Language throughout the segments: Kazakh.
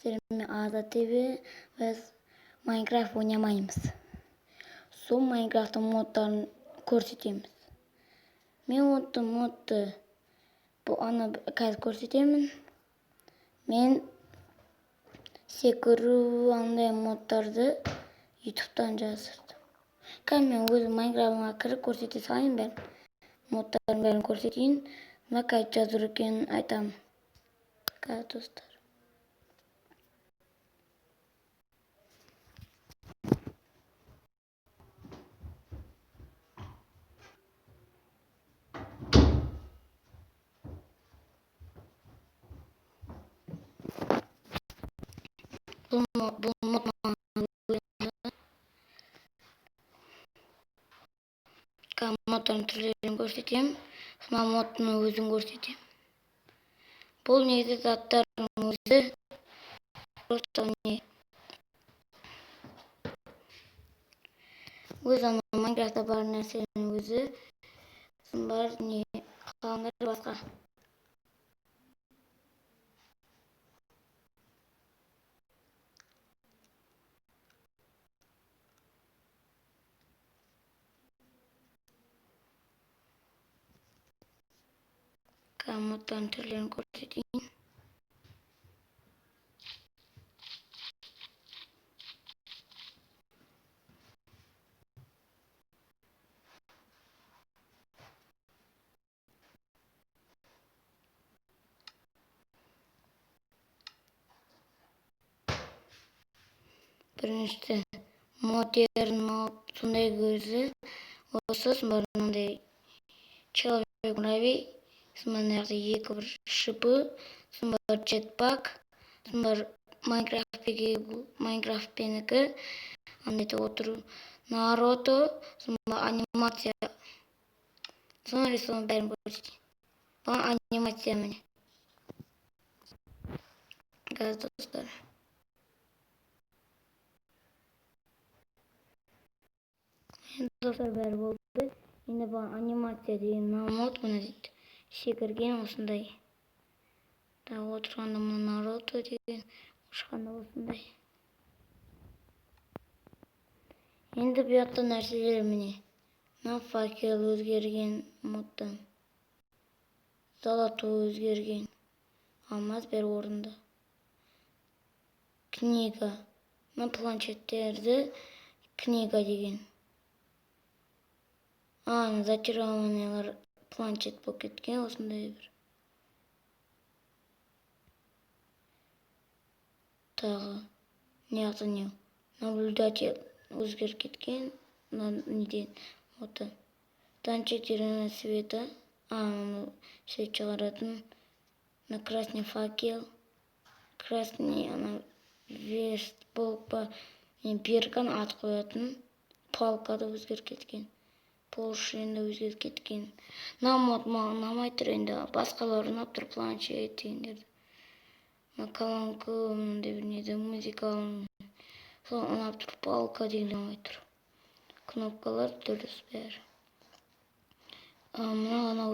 Мен Аза ТВ, біз Майнкрафт ойнамаймыз. Сол Майнкрафттың моддарын көрсетеміз. Мен модды аны қазір көрсетемін. Мен секіру андай моддарды ютубтан жаздым. Қазір мен өзім Майнкрафтыма кіріп көрсете салайын бәрін. Моддардың бәрін көрсетейін. Мына қайда жазу екенін айтамын. Қазір достар. Бұл моддың түрлерін көрсетемін. Мына моддың өзін көрсетемін. Бұл негізі заттардың өзі просто не. Өз Майнкрафтта бар нәрсенің өзі бар не қалғандары басқа. Моддардың түрлерін көрсетейін. Бірінші модерн сондай көзі осы мынандай человек муравей, мына екі бір шыбы, бар jetpack, бар Майнкрафтпенікі, андайда отыру Наруто, анимация. Соның бәрін көрсетейін. Бұл анимация міне. Қазір достар. Достар бәрі болды. Енді бұл анимация деген мод мұны дейді. Секірген осындай. Отырғанда мұны Наруто деген, ұшқанда осындай. Енді бұяқта нәрселер міне. Мына факел өзгерген моддан. Золото өзгерген. Алмаз бәрі орында. Книга. Мына планшеттерді книга деген. Зачарованныйлар планшет болып кеткен осындай бір. Тағы неғды не? Наблюдатель өзгеріп кеткен. Неден оты. Танчетерінің света. Свет шығаратын. На красный факел. Красный вест болып берген ат қоятын. Палкада өзгеріп кеткен. Полшында өзгеріп кеткен. Мод ұнамай тұр енді. Басқалар ұнап тұр планшет дегендерді. Колонка, мынандай бір неді, музыкалың. Сол ұнап тұр, палка деген ұнамай тұр. Кнопкалар дұрыс бәрі. Мына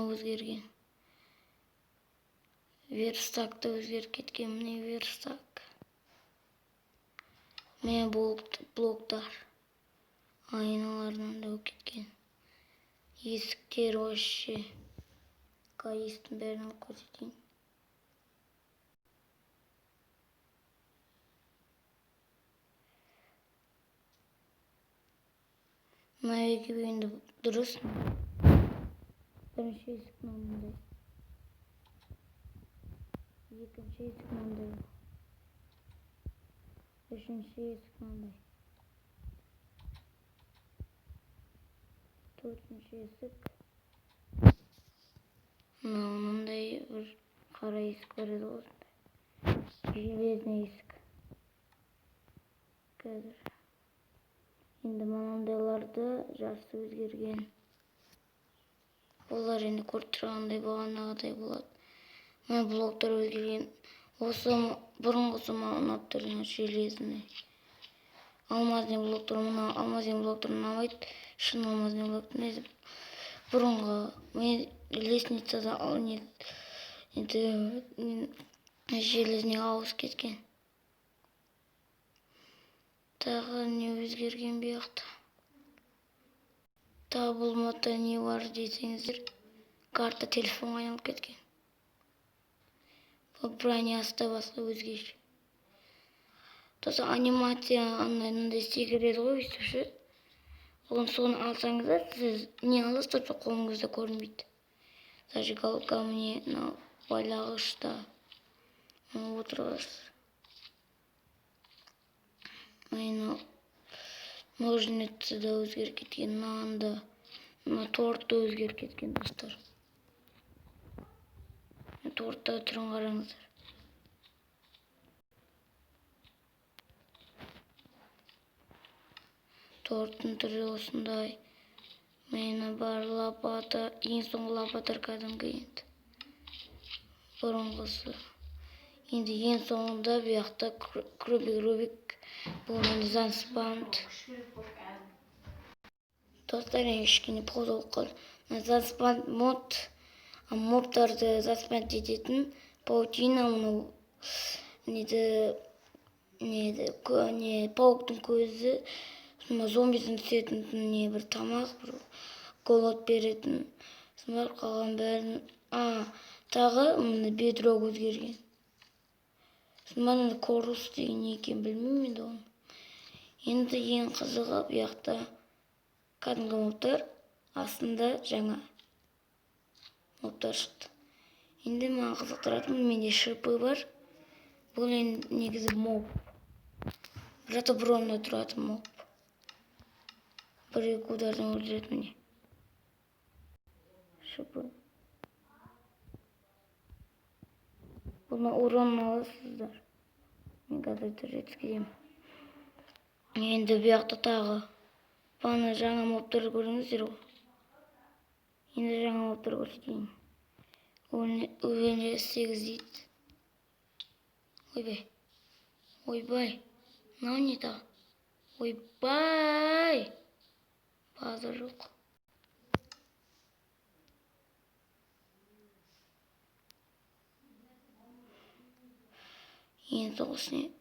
өзгерген. Верстакта өзгеріп кеткен, міне верстак. Міне блоктар. Айналарынан да өп кеткен. Есіктер вообще. Есіктің бәрін көрсетейін. Мына екеуінде дұрыс. Бірінші есік мынандай. Екінші есік мынандай. Үшінші есік мынандай. Төртінші есік. Мынандай бір қара есік бар еді осындай. Железный есік. Қазір. Енді мынандайларды жасы өзгерген. Олар енді көріп тұрғандай бағанағыдай болады. Мына блоктар өзгерген. Осы бұрынғысы ұнап тұр, железный. Алмазный блоктар, мына алмазный блоктар ұнамайды. Шын алмазный блоктар. Бұрынғы мен лестницада железіне ауыз кеткен. Тағы не өзгерген бұяқта? Табылмата не бар десеңіздер, карта телефонға айналып кеткен. Бұл бронясы басқа өзгеше. Тоса анимация мындай секіреді ғой, өйстіп ше. Соны алсаңыздар, сіз не аласыз, тоса қолыңызда көрінбейді. Зажигалка міне байлағышта отырғасыз. Айна ножницы да өзгеріп кеткен, нанды, торт өзгеріп кеткен достар. Тортта түрін қараңыздар. Торттың түрі осындай. Мені бар лопата, ең соңғы лопатар кәдімгі енді. Бұрынғысы. Енді ең соңында бұяқта Рубик бұл енді Занспант. Достар, ешкене поза оқыл. Занспант мод, мобтарды Занспант ететін паутина, пауктың көзі, зомбидің түсетін бір тамақ, бір голод беретін. Сондар қалған бәрін. Тағы бедрог өзгерген. Сонда корус деген екен білмеймін енді оны. Енді ең қызығы бұяқта кәдімгі мобтар, астында жаңа мобтар шықты. Енді маған қызықтыратын, менде шипы бар. Бұл негізі моб. Бірата бұрында тұратын моб. Бір-екі удардан өлтіретін міне. Шипы. Бұны урон аласыздар. Мен қазір жеткіземін. Енді бұяқта тағы. Бана жаңа мобтарды көріңіздер ғой. Енді жаңа мобтар көрсетейін. Өвене 8 дейді. Ойбай. Ойбай. Мынау не тағы? Ойбай. База жоқ. Ең соғысыне.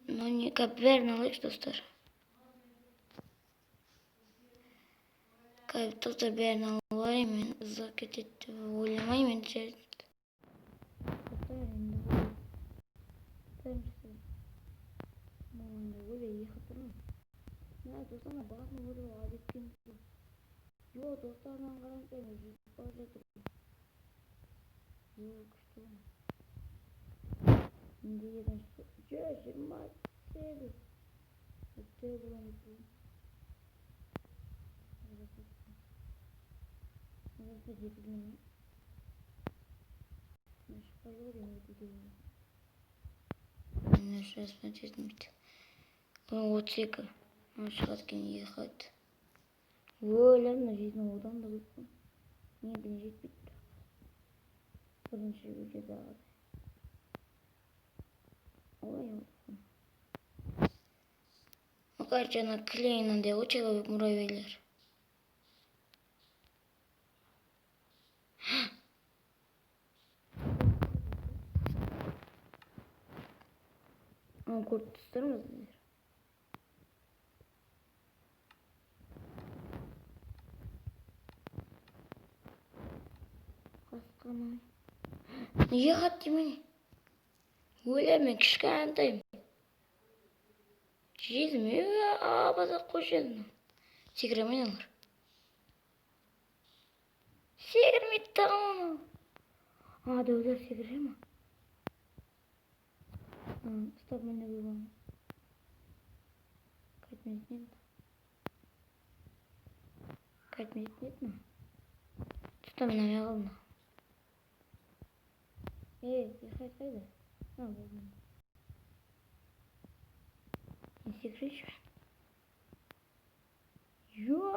Мынау не? Бәрін алайықшы достар. Достар бәрін алай, мен ұзақ кетеді ойламаймын жарайды. Достар енді бұл. Маңында өле еқытырмын. Достарына бағын өлі адеткен бұл. Достарынан қараңыздар, мен жетіп бара жатырмын. Күшті болмын. Енді екінші 28. Өтті болан етуім. Назарда жетілмені. Шықпай көрейін өтуде болан. Мен шырас мәтетін бейті. 32. Шығат кен ехат. Өлім, жетінің одан да көп қой. Мен жетпейді. Бірінші видеода ағады. Олай олықпын. Жаңа клейнінде ғой человек муравейлер. Көріп тұстырмыз. Қасқанай. Неге қат демей? Өлемен кішкентайым. Жезіме абаза қошен. Секіремен алыр. Секірмейді тағым. Дөулер секіре ма? Стоп, мен де болған. Қайт метнет ма? Тұста мен аяқ алма. Қайт қайда? Болдым. Не секірейші бән?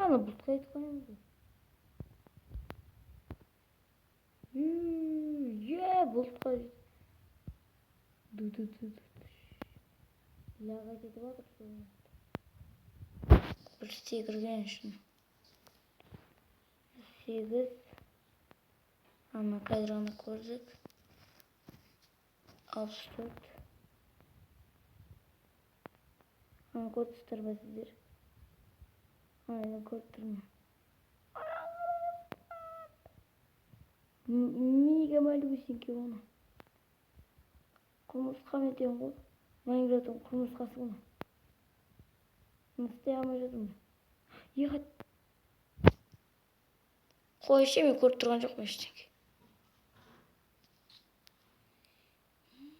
Ана бұлт қайт қайымды. Бұлт қайт. Лаға кетіп атыр соғын. Бір секірген үшін. 8. Ана қазір ана көрдік. 64. Hani kodistler var sizler. Aynen kodistler. Miga mal bu ki ona. Kumuska mı diyorsun bu? Minecraft'ın kumuskası mı? Nasıl yapamadım? Ya koy şey mi kurtturan çok mu işte?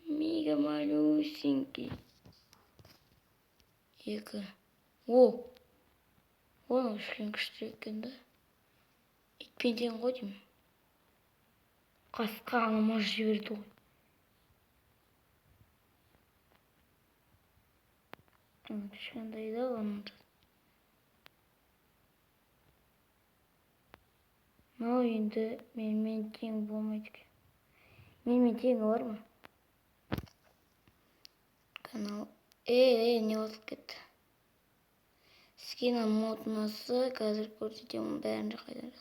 Miga mal bu ki. Yıkı. O. Onu şükür kıştırırken İlk pinten koydum. Kaskağını marş verdi o. Düşkendeydi anladı. Ne oyunda benim menteğim bulmaydı ki. Benim menteğim var mı? Kanal. Ne oldu gitti. Skina mod nasıl? Қазір көрсетемін бәрін қайдар.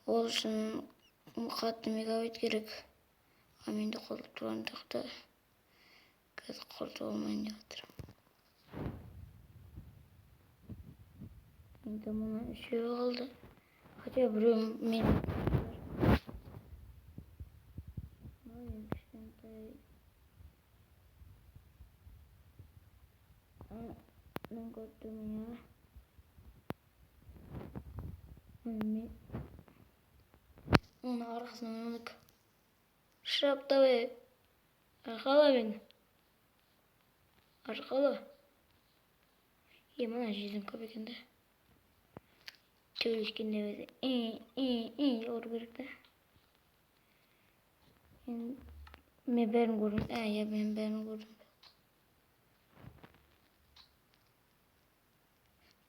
Ол үшін қатты мегабайт керек. А менде қолда тұрғандықты қазір құртып алмайын деп жатырмын. Енді мұны үшеуі қалды. Хотя біреу мен кішкентай мен көрдім я. Мен оның арқасынан мінік. Шырап давай. Арқала бені. Арқала. Мына жизнь көп екен да. Төйлескенде өзі ұру керек та. Мен бәрін көрдім. Мен бәрін көрдім.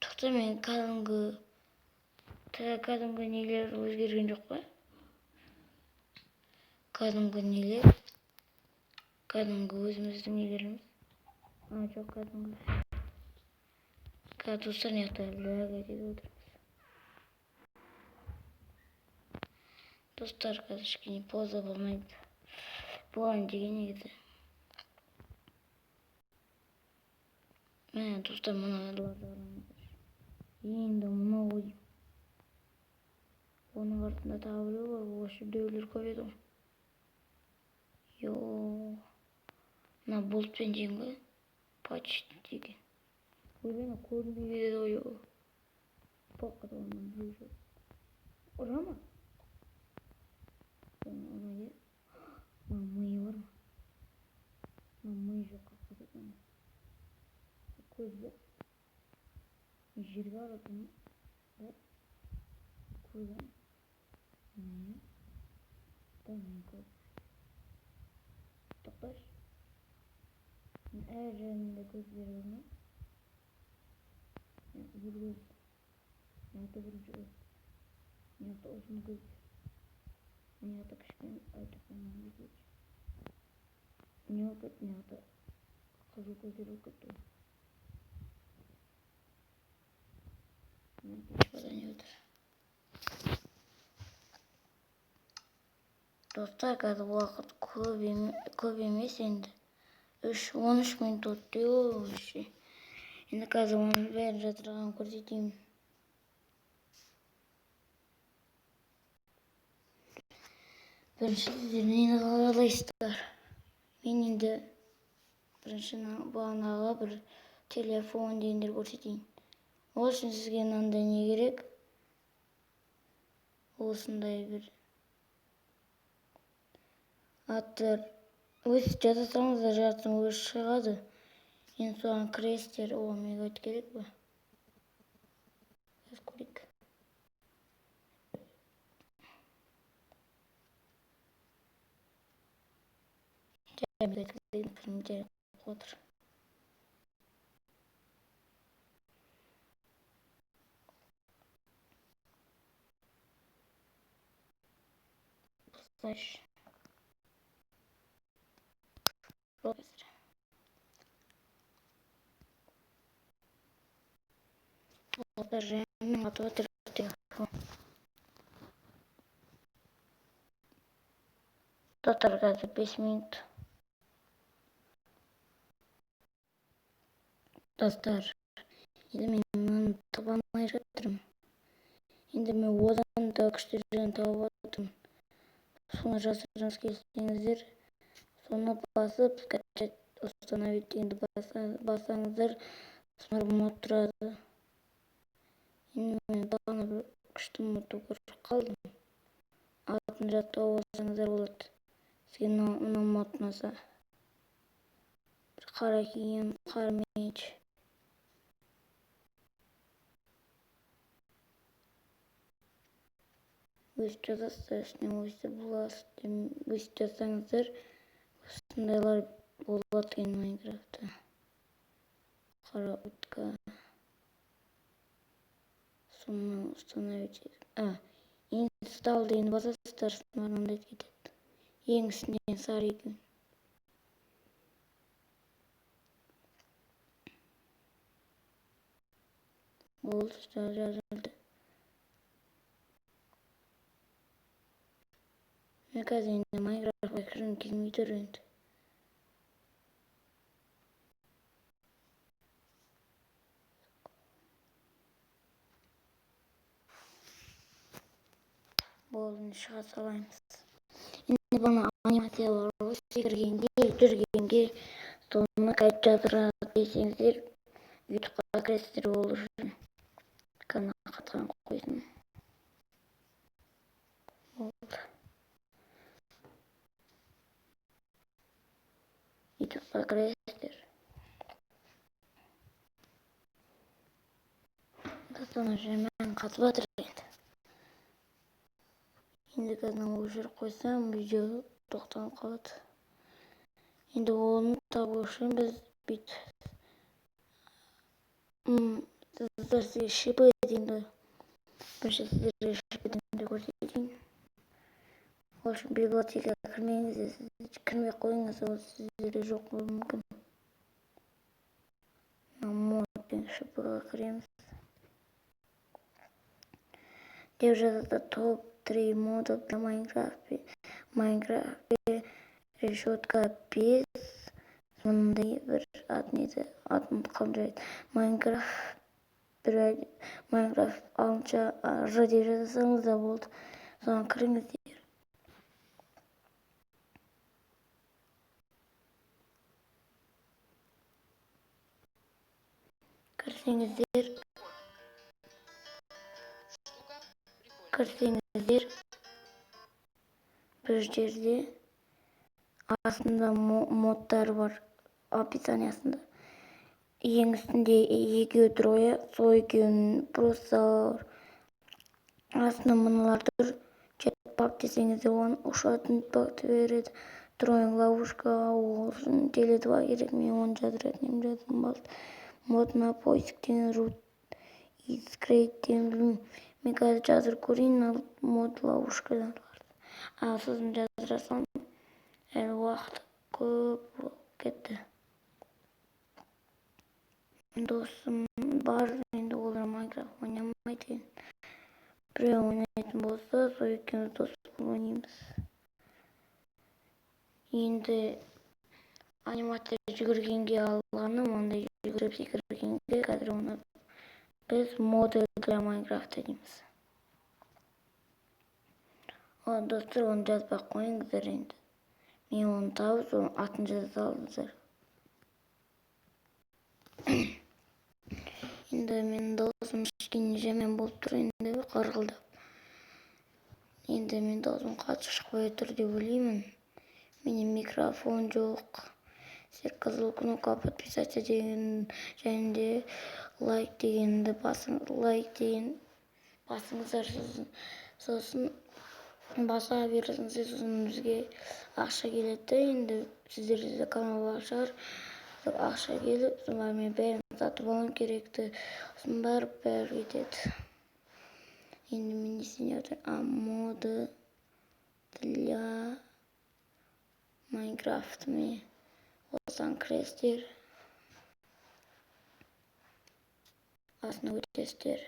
Тоқта мен кәдімгі нелер өзгерген жоқ па? Кәдімгі нелер. Кәдімгі өзіміздің нелеріміз. Жоқ кәдімгі. Достар неқта ләг етеді отырмыз. Достар қазір кішкене поза болмайды. Бұған деген негізі. Міне достар мыналарды қараңыздар. Енді мына ғой. Оның артында тағы біреу бар. Осы дөйлер көп еді ғой. Мына болтпен жең ғой. Почти деген. Өлені көрінбей кетеді ғой. Поқыт онdan біреу жоқ. Ұра ма? Ona gel. Mıyı var mı? Mıyı yok hakikaten. Közde. Jirga aradım. Ve koydan. Mıyı? Tamam koy. Toklaş. Her yerinde gözleri var mı? Bir göz. Neyse bir göz. Neyse uzun göz. Нята кішкене айтып қоймауымыз керек. Не оқиды, нята қызыл көздер оқиды. Нята не отыр. Достар, қазір уақыт көп емес енді. 13 минут өтті. Енді қазір оның бәрін жатырған көрсетейін. Бірінші сіздер нені қалайсыздар? Мен енді бірінші бағанағы бір телефон дегендер көрсетейін. Ол үшін сізге мынандай не керек? Осындай бір аттар. Өз жазасаңыздар жартысың өз шығады. Енді соған кіресіздер. Мегабайт керек па? Біз көрейік. Мегабайт фильмдер отыр. Слэш. Профессор. Даже готовы телефон. Dostlar қазір 5 минут. Dostlar, енді мен мынаны таба алмай жатырмын. Енді мен одан да күштерін тауып жатырмын. Соны жасырыңыз келсеңіздер, соны басып скачать установить дегенді бассаңыздар, сонда мод тұрады. Енді мен бағана бір күшті модты көріп қалдым. Атын жаттап алсаңыздар болады. Сізге мына мод ұнаса. Қара киім, қара меч. Өстіп жазасыздар, үстінен өстіп боласыз. Өстіп жазсаңыздар, осындайлар болады екен Майнкрафтта. Қара утка. Соны установить. Инсталл деген басасыздар, мынандай кетеді. Ең үстінен сары екен. Болды, жазылды. Мен қазір енді Майнкрафтқа кіргім келмей тұр енді. Болды, шыға салаймыз. Енді бана анимациялар секіргенге, жүргенге, соны қайтып жаздырады десеңіздер, ютубқа кіресіздер ол үшін. Қана қатқан қойсын. Болды. Ютубқа кіресіздер. Соны жаймен қатып жатыр енді. Енді қазір өшіріп қойсам, видео тоқтап қалады. Енді оны табу үшін біз бүйтіп сіздерге шипы деймді. Бірінші сіздерге шипы деймді көрсетейін. Ол үшін библиотекаға кірмеңіз, кірмей қойыңыз, ол сіздерде жоқ болуы мүмкін. Мод пен шипыға кіреміз. Деп жазады топ 3 модов для Майнкрафт решетка 5. Сондай бір атын қалдырайды. Майнкрафт алынша деп жазасаңыз да болды. Соған кіріңіздер. Кірсеңіздер бір жерде астында модтар бар, описаниясында. Ең үстінде екеу тұр, сол екеуін просто астында мыналар тұр. Jetpack десеңіздер, оған ұшатын пакты береді. Throwing ловушка, олсын теле2 керек, мен оны жадыратын жаздым болды. Модына поисктен root is great дем білмеймін. Мен қазір жазыр көрейін, мод ловушкадан бар. Сосын жазырасам, әлі уақыт көп кетті. Досым бар, енді олар Майнкрафт ойнамайды. Біреу ойнайтын болса, сол екеуміз дос ойнаймыз. Енді анимация жүгіргенге алғаным, ондай жүгіріп секіргенге қазір оны біз моды для Майнкрафта дейміз. Достар, оны жазбақ қойыңыздар енді. Мен оны тауып, соның атын жаза салыңыздар. Енді мен даусым кішкене жаман болып тұр, енді қарқылдап. Енді мен даусым қатты шықпай тұр деп ойлаймын. Менде микрофон жоқ. Сіздер қызыл кнопка подписаться деген және лайк дегенді басыңыздар, сосын баса бересіңіздер, сосын бізге ақша келеді. Енді сіздерде канал бар шығар, ақша келіп, сосын мен бәрін сатып алуым керекті, сосын бәрі кетеді. Енді мен несіне отырмын? Моды для Майнкрафт ме? Осыған кіресіздер. Астына өтесіздер.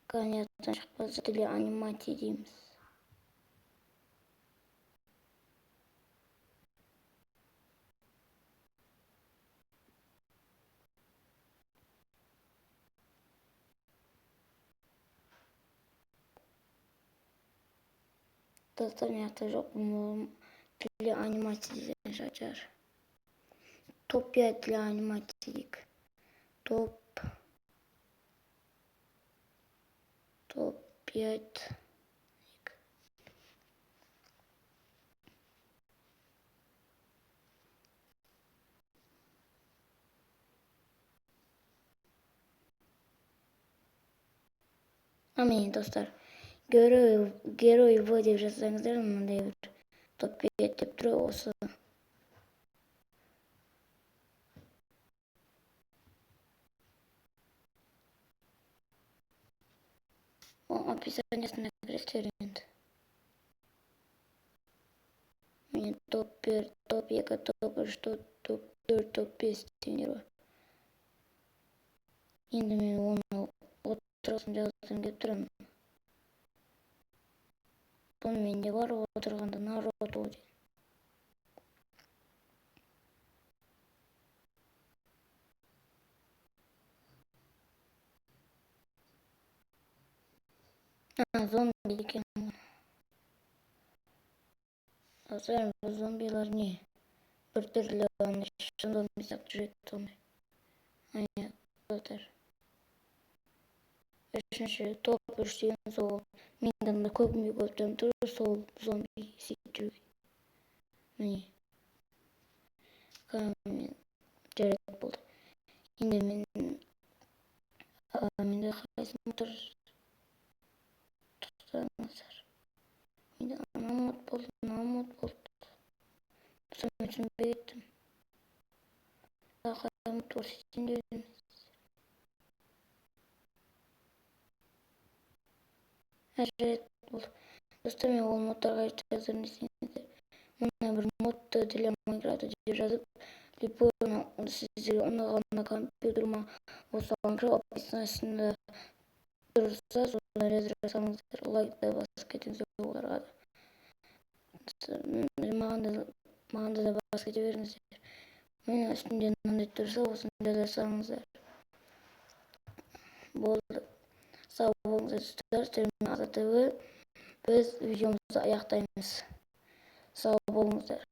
Kaniyattan şıkpazı dili animati deyimiz. Dostlar niyatı yok mu? Dili animati diye açar. Topya dili animati dedik. Topya. Amin dostlar. Герой вводив жазсаңыздар мындай бір топ деп тұр осы. Описаниясына кіресіздер енді. Міне топ 1, топ 2, топ 3, топ 4, топ 5 дегендер бар. Енді мен оны отырғысын жазғым келіп тұрамын. Бұны менде бар отырғанда Наруто дейді. Зомби екен. Достар, бұл зомбилар не? Бір түрлі шын зомби сияқты жүреді сондай. Ая, достар. Үшінші топ 3 деген сол менің көбіне көптен тұр сол зомби сөйтіп жүрген. Міне. Мен жарайды болды. Енді менде қайсым тұр? Тұтаңыздар. Енді анам ұмыт болды. Соны түсінбей кеттім. Қайым көрсетейін дедім. Жарайды болды. Достар, мен ол модтарға жаздырым десеңіздер. Мына бір модты для Майнкрафта деп жазып, либо сіздерге ұнағанына компьютеріма осы описаниясында тұрса, соны жаздырсаңыздар, лайкты басып кетіңіздер оларға да. Маған да басып кете беріңіздер. Мен үстінде мынандай тұрса, осыны жаздырсаңыздар. Болды. Сау болыңыздар, сіздермен Ата ТВ. Біз видеомызды аяқтаймыз. Сау болыңыздар.